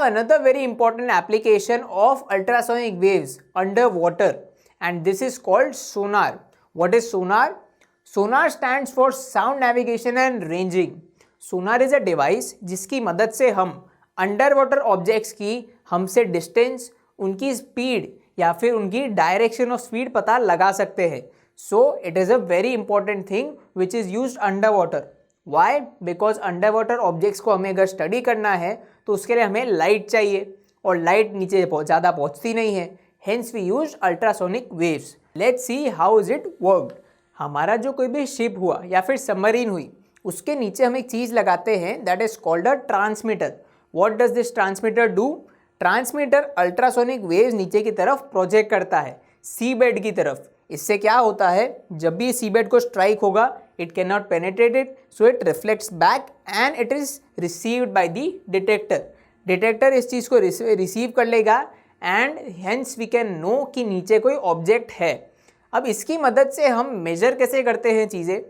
another very important application of ultrasonic waves underwater, and this is called sonar. What is sonar? Sonar stands for sound navigation and ranging. Sonar is a device जिसकी मदद से हम under water objects की हमसे distance, उनकी speed या फिर उनकी डायरेक्शन ऑफ स्पीड पता लगा सकते हैं. So it is a very important thing which is used under water. Why? Because under water objects को हमें अगर स्टडी करना है तो उसके लिए हमें लाइट चाहिए और लाइट नीचे ज़्यादा पहुँचती नहीं है. Hence we use ultrasonic waves. Let's see how is it worked. हमारा जो कोई भी शिप हुआ या फिर सबमरीन हुई, उसके नीचे हम एक चीज़ लगाते हैं that is called a transmitter. What does this transmitter do? Transmitter ultrasonic waves नीचे की तरफ प्रोजेक्ट करता है, सी बेड की तरफ. इससे क्या होता है, जब भी सी बेड को स्ट्राइक होगा it can not penetrate it, so it reflects back and it is received by the detector. Detector इस चीज़ को रिसीव कर लेगा and hence we can know कि नीचे कोई ऑब्जेक्ट है. अब इसकी मदद से हम मेजर कैसे करते हैं चीज़ें.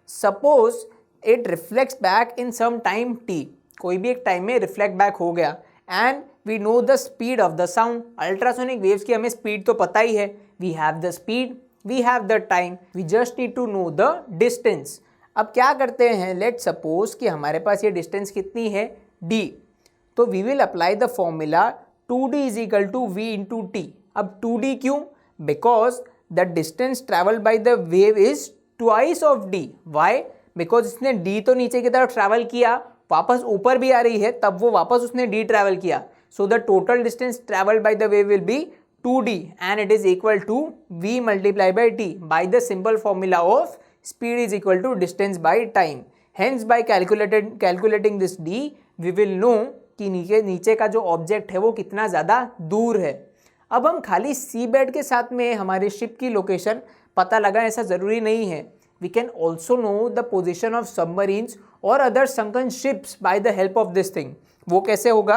Suppose it reflects back in some time t, कोई भी एक टाइम में रिफ्लेक्ट बैक हो गया and we know the speed of the sound. Ultrasonic waves की हमें स्पीड तो पता ही है. We have the speed, we have the time, we just need to know the distance. अब क्या करते हैं, लेट सपोज कि हमारे पास ये डिस्टेंस कितनी है d, तो we will apply the formula 2d is equal to v into t. अब 2d क्यों? Because the distance travel by the wave is twice of d. Why? Because इसने d तो नीचे की तरफ ट्रैवल किया, वापस ऊपर भी आ रही है, तब वो वापस उसने d ट्रैवल किया. So the total distance travel by the wave will be 2d and it is equal to v multiply by t by the simple formula of speed is equal to distance by time. Hence by calculating this d we will know कि नीचे का जो object है वो कितना ज़्यादा दूर है. अब हम खाली सी बेड के साथ में हमारे शिप की लोकेशन पता लगा ऐसा ज़रूरी नहीं है. We can also know the position of submarines or other sunken ships by the help of this thing. वो कैसे होगा?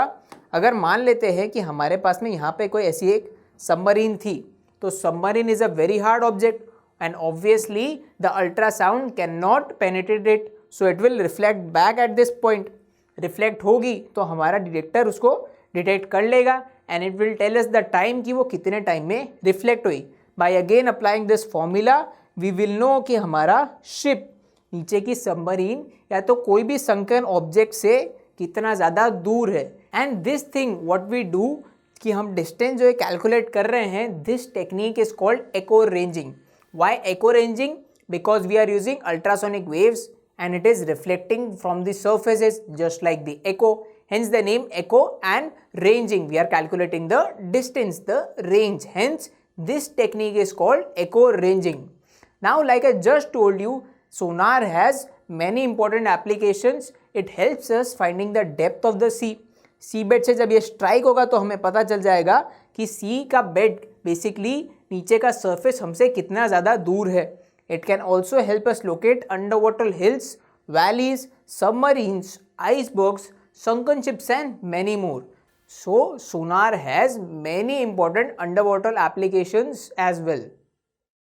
अगर मान लेते हैं कि हमारे पास में यहाँ पे कोई ऐसी एक सबमरीन थी, तो submarine is a very hard object and obviously the ultrasound can not penetrate it, so it will reflect back at this point. Reflect होगी तो हमारा डिटेक्टर उसको डिटेक्ट कर लेगा and it will tell us the time कि वो कितने time में रिफ्लेक्ट हुई. By again applying this formula we will know कि हमारा शिप नीचे की सबमरीन या तो कोई भी संकन ऑब्जेक्ट से कितना ज़्यादा दूर है. And this thing what we do कि हम डिस्टेंस जो है कैलकुलेट कर रहे हैं, this technique is called echo ranging. Why echo ranging? Because we are using ultrasonic waves and it is reflecting from the surfaces just like the echo, hence the name echo. And ranging, we are calculating the distance, the range, hence this technique is called echo ranging. Now like I just told you, sonar has many important applications. It helps us finding the depth of the sea. Sea bed से जब ये strike होगा तो हमें पता चल जाएगा कि सी का बेड बेसिकली नीचे का सरफेस हमसे कितना ज़्यादा दूर है. It can also help us locate underwater hills, valleys, submarines, icebergs, sunken ships and many more. So sonar has many important underwater applications as well.